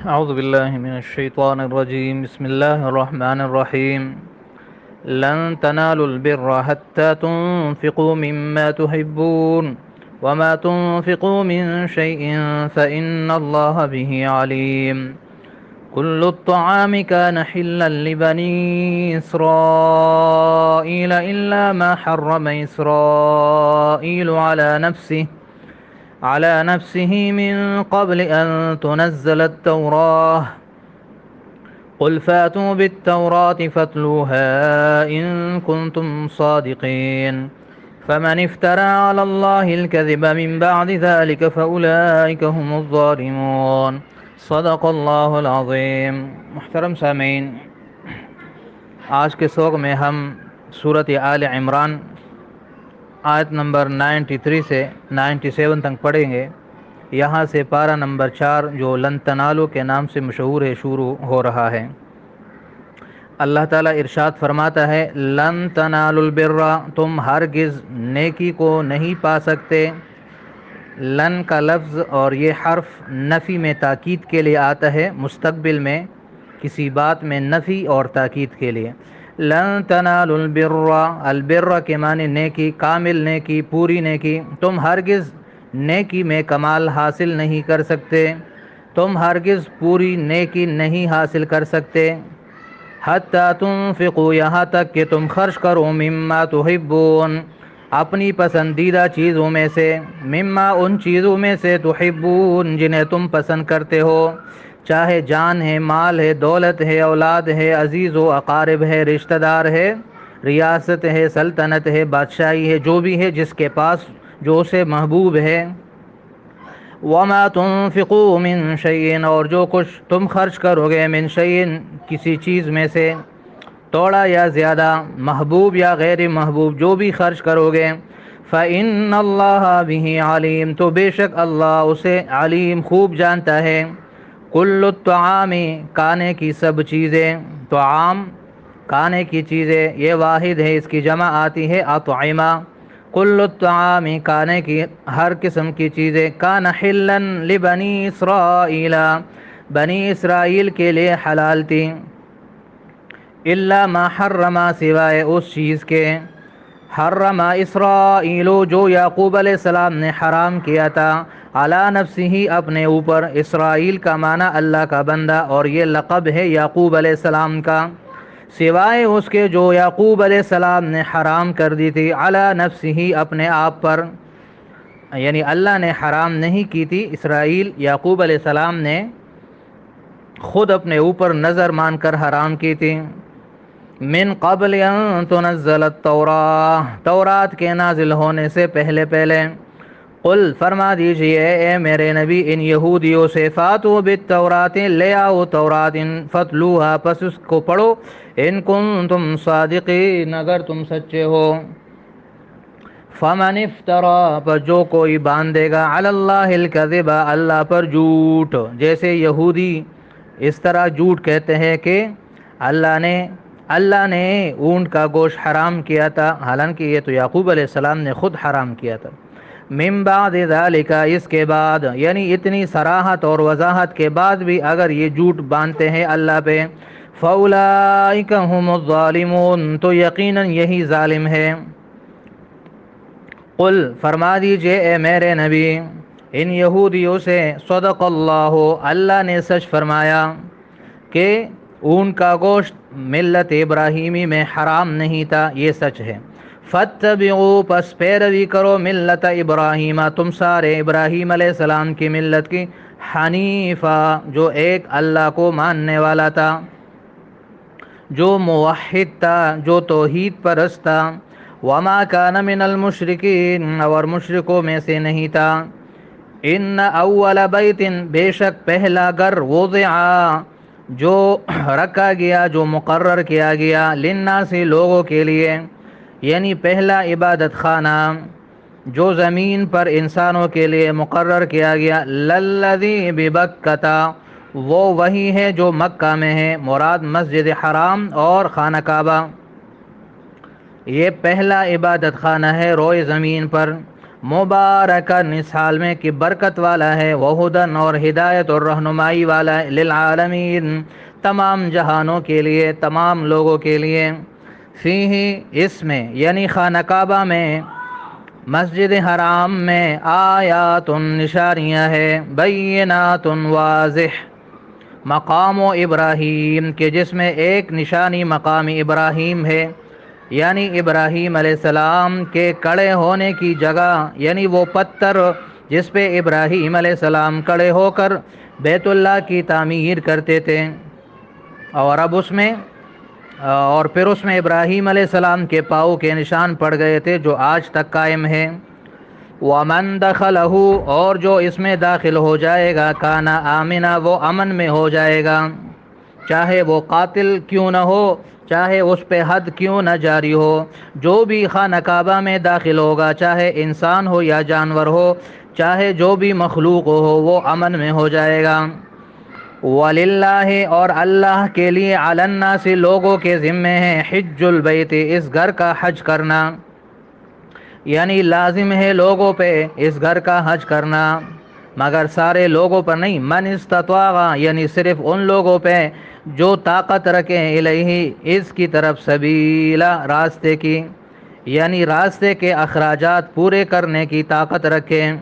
أعوذ بالله من الشيطان الرجيم بسم الله الرحمن الرحيم لن تنالوا البر حتى تنفقوا مما تحبون وما تنفقوا من شيء فإن الله به عليم كل الطعام كان حلا لبني إسرائيل إلا ما حرم إسرائيل على نفسه من قبل أن تنزل التوراة قل فاتوا بالتوراة فاتلوها إن كنتم صادقين فمن افترى على الله الكذب من بعد ذلك فأولئك هم الظالمون صدق اللہ العظیم۔ محترم سامعین، آج کے سوگ میں ہم سورۃ آل عمران آیت نمبر 93 سے 97 تک پڑھیں گے۔ یہاں سے پارہ نمبر 4 جو لن تنالو کے نام سے مشہور ہے شروع ہو رہا ہے۔ اللہ تعالیٰ ارشاد فرماتا ہے لن تنالوا البر، تم ہرگز نیکی کو نہیں پا سکتے۔ لن کا لفظ اور یہ حرف نفی میں تاکید کے لیے آتا ہے، مستقبل میں کسی بات میں نفی اور تاکید کے لیے۔ لن تنالوا البر، البر کے معنی نیکی، کامل نیکی، پوری نیکی۔ تم ہرگز نیکی میں کمال حاصل نہیں کر سکتے، تم ہرگز پوری نیکی نہیں حاصل کر سکتے۔ حتی تنفقوا، یہاں تک کہ تم خرچ کرو، مما تحبون، اپنی پسندیدہ چیزوں میں سے، مما ان چیزوں میں سے، تحبون جنہیں تم پسند کرتے ہو، چاہے جان ہے، مال ہے، دولت ہے، اولاد ہے، عزیز و اقارب ہے، رشتہ دار ہے، ریاست ہے، سلطنت ہے، بادشاہی ہے، جو بھی ہے جس کے پاس جو اسے محبوب ہے۔ وما تنفقوا من شیء، اور جو کچھ تم خرچ کرو گے، من شیء کسی چیز میں سے، تھوڑا یا زیادہ، محبوب یا غیر محبوب، جو بھی خرچ کرو گے، فإن اللہ بہ علیم، تو بے شک اللہ اسے علیم خوب جانتا ہے۔ کل الطعام، کھانے کی سب چیزیں، طعام کھانے کی چیزیں، یہ واحد ہے، اس کی جمع آتی ہے اطعمہ۔ کل الطعام، کھانے کی ہر قسم کی چیزیں، کان حلا لبنی اسرائیل، بنی اسرائیل کے لیے حلال تھی، الا ما حرم، سوائے اس چیز کے، حرم اسرائیل جو یعقوب علیہ السلام نے حرام کیا تھا، علی نفسہ اپنے اوپر، اسرائیل کا معنی اللہ کا بندہ، اور یہ لقب ہے یعقوب علیہ السلام کا، سوائے اس کے جو یعقوب علیہ السلام نے حرام کر دی تھی، علی نفسہ اپنے آپ پر، یعنی اللہ نے حرام نہیں کی تھی، اسرائیل یعقوب علیہ السلام نے خود اپنے اوپر نظر مان کر حرام کی تھی۔ من قبل ان تنزل التوراۃ، تورات کے نازل ہونے سے پہلے پہلے، قل فرما دیجئے اے میرے نبی ان یہودیوں سے، فاتوا بالتورات، لے آؤ تورات، فتلوها پس اس کو پڑھو، ان کنتم صادقین اگر تم سچے ہو۔ فمن افترا، پر جو کوئی باندھے گا، علی اللہ الکذب، اللہ پر جھوٹ، جیسے یہودی اس طرح جھوٹ کہتے ہیں کہ اللہ نے اونٹ کا گوشت حرام کیا تھا، حالانکہ یہ تو یعقوب علیہ السلام نے خود حرام کیا تھا۔ من بعد ذالک، اس کے بعد، یعنی اتنی صراحت اور وضاحت کے بعد بھی اگر یہ جھوٹ باندھتے ہیں اللہ پہ، فاولئک هم الظالمون، تو یقیناً یہی ظالم ہے۔ قل فرما دیجئے اے میرے نبی ان یہودیوں سے، صدق اللہ، اللہ نے سچ فرمایا کہ اونٹ کا گوشت ملت ابراہیمی میں حرام نہیں تھا، یہ سچ ہے۔ فاتبعوا، پس پیروی کرو، ملت ابراہیم، تم سارے ابراہیم علیہ السلام کی ملت کی، حنیفہ جو ایک اللہ کو ماننے والا تھا، جو موحد تھا، جو توحید پرست تھا، وما کان من المشرکین، اور مشرکوں میں سے نہیں تھا۔ ان اول بیت، بے شک پہلا گھر، وضع جو رکھا گیا، جو مقرر کیا گیا، للناس لوگوں کے لیے، یعنی پہلا عبادت خانہ جو زمین پر انسانوں کے لیے مقرر کیا گیا، للذی ببکۃ، وہ وہی ہے جو مکہ میں ہے، مراد مسجد حرام اور خانہ کعبہ، یہ پہلا عبادت خانہ ہے روئے زمین پر۔ مبارکن اس حال میں کہ برکت والا ہے، وہدن اور ہدایت اور رہنمائی والا ہے، للعالمین تمام جہانوں کے لیے، تمام لوگوں کے لیے، فیہ اس میں یعنی خانہ کعبہ میں، مسجد حرام میں، آیات نشانیاں ہے، بینات واضح، مقام ابراہیم کہ جس میں ایک نشانی مقام ابراہیم ہے، یعنی ابراہیم علیہ السلام کے کھڑے ہونے کی جگہ، یعنی وہ پتھر جس پہ ابراہیم علیہ السلام کھڑے ہو کر بیت اللہ کی تعمیر کرتے تھے، اور اب اس میں اور پھر اس میں ابراہیم علیہ السلام کے پاؤں کے نشان پڑ گئے تھے جو آج تک قائم ہے۔ وَمَن دَخَلَهُ اور جو اس میں داخل ہو جائے گا، کانا آمنا وہ امن میں ہو جائے گا، چاہے وہ قاتل کیوں نہ ہو، چاہے اس پہ حد کیوں نہ جاری ہو، جو بھی خانہ کعبہ میں داخل ہوگا، چاہے انسان ہو یا جانور ہو، چاہے جو بھی مخلوق ہو، وہ امن میں ہو جائے گا۔ وَلِلَّهِ اور اللہ کے لیے، عَلَى النَّاسِ لوگوں کے ذمے ہے، حج البیت اس گھر کا حج کرنا، یعنی لازم ہے لوگوں پہ اس گھر کا حج کرنا، مگر سارے لوگوں پر نہیں، من استطاع یعنی صرف ان لوگوں پہ جو طاقت رکھیں، الیہ اس کی طرف، سبیلا راستے کی، یعنی راستے کے اخراجات پورے کرنے کی طاقت رکھیں۔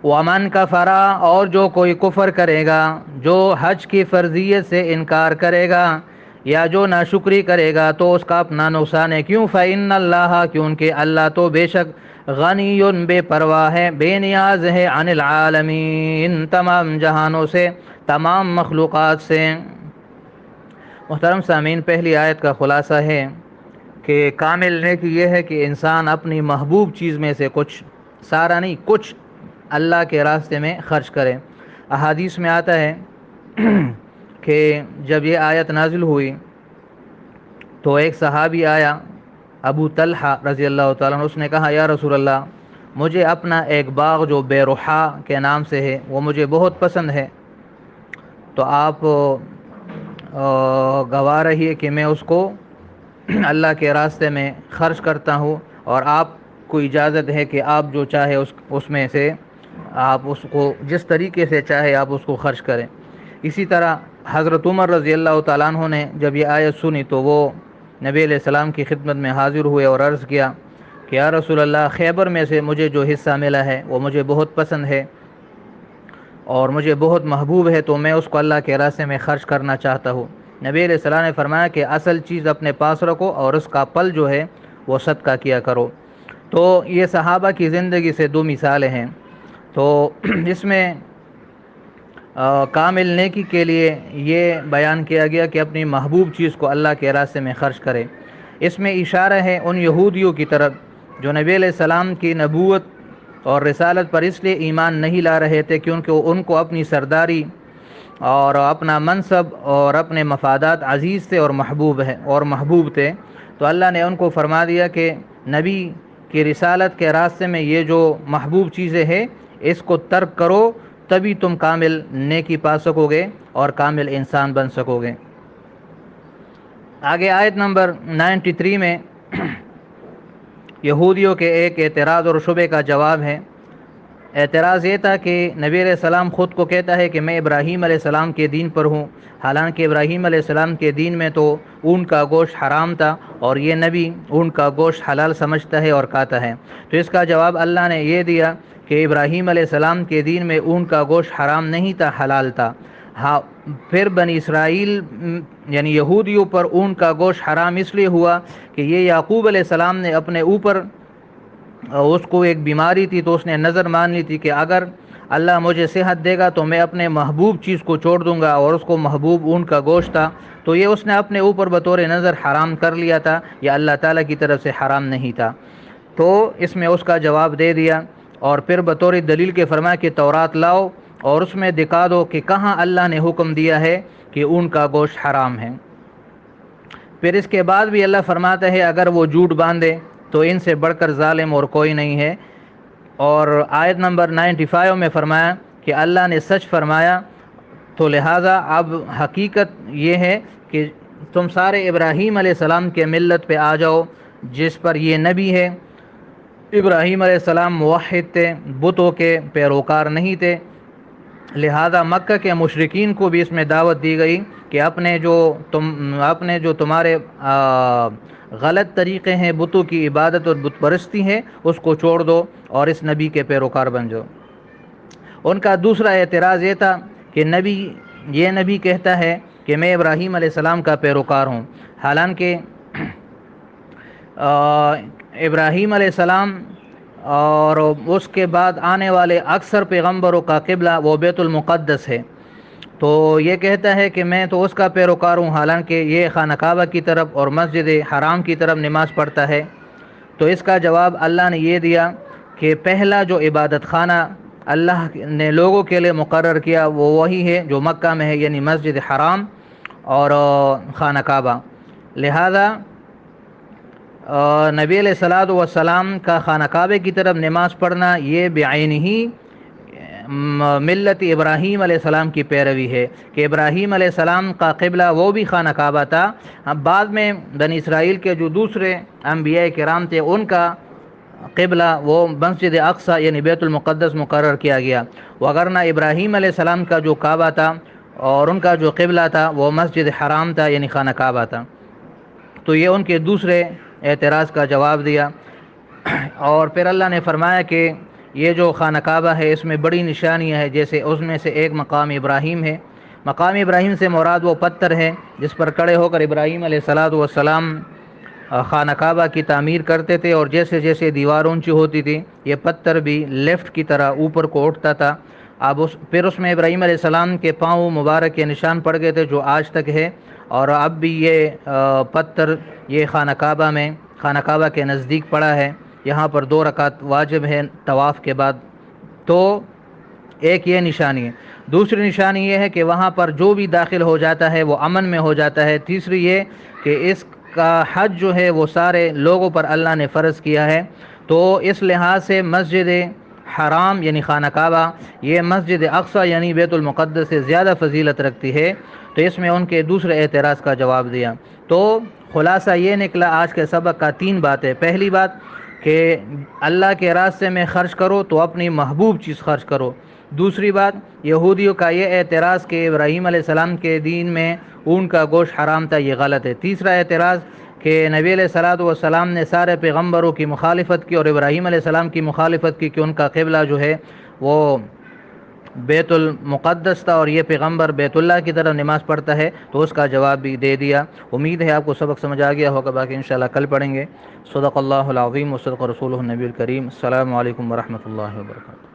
ومن کفرا اور جو کوئی کفر کرے گا، جو حج کی فرضیت سے انکار کرے گا یا جو ناشکری کرے گا تو اس کا اپنا نقصان ہے، کیوں؟ فإن اللہ کیونکہ اللہ تو بے شک غنی بے پرواہ ہے، بے نیاز ہے، عن العالمین تمام جہانوں سے، تمام مخلوقات سے۔ محترم سامعین، پہلی آیت کا خلاصہ ہے کہ کامل نیکی یہ ہے کہ انسان اپنی محبوب چیز میں سے کچھ، سارا نہیں کچھ، اللہ کے راستے میں خرچ کرے۔ احادیث میں آتا ہے کہ جب یہ آیت نازل ہوئی تو ایک صحابی آیا، ابو طلحہ رضی اللہ تعالیٰ عنہ، اس نے کہا یا رسول اللہ، مجھے اپنا ایک باغ جو بیروحا کے نام سے ہے وہ مجھے بہت پسند ہے، تو آپ گواہ رہیے کہ میں اس کو اللہ کے راستے میں خرچ کرتا ہوں، اور آپ کو اجازت ہے کہ آپ جو چاہے اس میں سے آپ اس کو جس طریقے سے چاہے آپ اس کو خرچ کریں۔ اسی طرح حضرت عمر رضی اللہ تعالیٰ عنہ نے جب یہ آیت سنی تو وہ نبی علیہ السلام کی خدمت میں حاضر ہوئے اور عرض کیا کہ یا رسول اللہ، خیبر میں سے مجھے جو حصہ ملا ہے وہ مجھے بہت پسند ہے اور مجھے بہت محبوب ہے، تو میں اس کو اللہ کے راستے میں خرچ کرنا چاہتا ہوں۔ نبی علیہ السلام نے فرمایا کہ اصل چیز اپنے پاس رکھو اور اس کا پل جو ہے وہ صدقہ کیا کرو۔ تو یہ صحابہ کی زندگی سے دو مثالیں ہیں۔ تو اس میں کامل نیکی کے لیے یہ بیان کیا گیا کہ اپنی محبوب چیز کو اللہ کے راستے میں خرچ کرے۔ اس میں اشارہ ہے ان یہودیوں کی طرف جو نبی علیہ السلام کی نبوت اور رسالت پر اس لیے ایمان نہیں لا رہے تھے کیونکہ ان کو اپنی سرداری اور اپنا منصب اور اپنے مفادات عزیز تھے اور محبوب تھے، تو اللہ نے ان کو فرما دیا کہ نبی کی رسالت کے راستے میں یہ جو محبوب چیزیں ہیں اس کو ترک کرو، تبھی تم کامل نیکی پا سکو گے اور کامل انسان بن سکو گے۔ آگے آیت نمبر 93 میں یہودیوں کے ایک اعتراض اور شبے کا جواب ہے۔ اعتراض یہ تھا کہ نبی علیہ السلام خود کو کہتا ہے کہ میں ابراہیم علیہ السلام کے دین پر ہوں، حالانکہ ابراہیم علیہ السلام کے دین میں تو اونٹ کا گوشت حرام تھا اور یہ نبی اونٹ کا گوشت حلال سمجھتا ہے اور کھاتا ہے۔ تو اس کا جواب اللہ نے یہ دیا کہ ابراہیم علیہ السلام کے دین میں اونٹ کا گوشت حرام نہیں تھا، حلال تھا۔ ہاں، پھر بنی اسرائیل یعنی یہودیوں پر اونٹ کا گوشت حرام اس لیے ہوا کہ یہ یعقوب علیہ السلام نے اپنے اوپر، اس کو ایک بیماری تھی تو اس نے نظر مان لی تھی کہ اگر اللہ مجھے صحت دے گا تو میں اپنے محبوب چیز کو چھوڑ دوں گا، اور اس کو محبوب اونٹ کا گوشت تھا، تو یہ اس نے اپنے اوپر بطور نظر حرام کر لیا تھا، یہ اللہ تعالیٰ کی طرف سے حرام نہیں تھا۔ تو اس میں اس کا جواب دے دیا، اور پھر بطور دلیل کے فرمایا کہ تورات لاؤ اور اس میں دکھا دو کہ کہاں اللہ نے حکم دیا ہے کہ اونٹ کا گوشت حرام ہے۔ پھر اس کے بعد بھی اللہ فرماتا ہے اگر وہ جھوٹ باندھے تو ان سے بڑھ کر ظالم اور کوئی نہیں ہے، اور آیت نمبر 95 میں فرمایا کہ اللہ نے سچ فرمایا، تو لہٰذا اب حقیقت یہ ہے کہ تم سارے ابراہیم علیہ السلام کے ملت پہ آ جاؤ جس پر یہ نبی ہے، ابراہیم علیہ السلام موحد تھے، بتوں کے پیروکار نہیں تھے، لہذا مکہ کے مشرکین کو بھی اس میں دعوت دی گئی کہ اپنے جو تمہارے غلط طریقے ہیں، بتوں کی عبادت اور بت پرستی ہے، اس کو چھوڑ دو اور اس نبی کے پیروکار بن جاؤ۔ ان کا دوسرا اعتراض یہ تھا کہ یہ نبی کہتا ہے کہ میں ابراہیم علیہ السلام کا پیروکار ہوں، حالانکہ ابراہیم علیہ السلام اور اس کے بعد آنے والے اکثر پیغمبروں کا قبلہ وہ بیت المقدس ہے، تو یہ کہتا ہے کہ میں تو اس کا پیروکار ہوں، حالانکہ یہ خانہ کعبہ کی طرف اور مسجد حرام کی طرف نماز پڑھتا ہے۔ تو اس کا جواب اللہ نے یہ دیا کہ پہلا جو عبادت خانہ اللہ نے لوگوں کے لیے مقرر کیا وہ وہی ہے جو مکہ میں ہے، یعنی مسجد حرام اور خانہ کعبہ۔ لہذا نبی علیہ الصلوۃ والسلام کا خانہ کعبے کی طرف نماز پڑھنا یہ بعین ہی ملت ابراہیم علیہ السلام کی پیروی ہے کہ ابراہیم علیہ السلام کا قبلہ وہ بھی خانہ کعبہ تھا۔ اب بعد میں بنی اسرائیل کے جو دوسرے انبیاء کرام تھے ان کا قبلہ وہ مسجد اقصی یعنی بیت المقدس مقرر کیا گیا، وگرنہ ابراہیم علیہ السلام کا جو کعبہ تھا اور ان کا جو قبلہ تھا وہ مسجد حرام تھا یعنی خانہ کعبہ تھا۔ تو یہ ان کے دوسرے اعتراض کا جواب دیا، اور پھر اللہ نے فرمایا کہ یہ جو خانہ کعبہ ہے اس میں بڑی نشانیاں ہیں، جیسے اس میں سے ایک مقام ابراہیم ہے۔ مقام ابراہیم سے مراد وہ پتھر ہے جس پر کھڑے ہو کر ابراہیم علیہ الصلوۃ والسلام خانہ کعبہ کی تعمیر کرتے تھے، اور جیسے جیسے دیوار اونچی ہوتی تھی یہ پتھر بھی لیفٹ کی طرح اوپر کو اٹھتا تھا۔ پھر اس میں ابراہیم علیہ السلام کے پاؤں مبارک کے نشان پڑ گئے تھے جو آج تک ہے، اور اب بھی یہ پتھر یہ خانہ کعبہ کے نزدیک پڑا ہے۔ یہاں پر 2 رکعت واجب ہے طواف کے بعد۔ تو ایک یہ نشانی ہے۔ دوسری نشانی یہ ہے کہ وہاں پر جو بھی داخل ہو جاتا ہے وہ امن میں ہو جاتا ہے۔ تیسری یہ کہ اس کا حج جو ہے وہ سارے لوگوں پر اللہ نے فرض کیا ہے، تو اس لحاظ سے مسجد حرام یعنی خانہ کعبہ یہ مسجد اقصی یعنی بیت المقدس سے زیادہ فضیلت رکھتی ہے۔ تو اس میں ان کے دوسرے اعتراض کا جواب دیا۔ تو خلاصہ یہ نکلا آج کے سبق کا 3 باتیں۔ پہلی بات کہ اللہ کے راستے میں خرچ کرو تو اپنی محبوب چیز خرچ کرو۔ دوسری بات یہودیوں کا یہ اعتراض کہ ابراہیم علیہ السلام کے دین میں اونٹ کا گوشت حرام تھا، یہ غلط ہے۔ تیسرا اعتراض کہ نبی علیہ الصلوۃ والسلام نے سارے پیغمبروں کی مخالفت کی اور ابراہیم علیہ السلام کی مخالفت کی کہ ان کا قبلہ جو ہے وہ بیت المقدس تھا اور یہ پیغمبر بیت اللہ کی طرف نماز پڑھتا ہے، تو اس کا جواب بھی دے دیا۔ امید ہے آپ کو سبق سمجھ آ گیا ہوگا، باقی انشاءاللہ کل پڑھیں گے۔ صدق اللہ العظیم و صدق رسولہ النبی الکریم۔ السلام علیکم ورحمۃ اللہ وبرکاتہ۔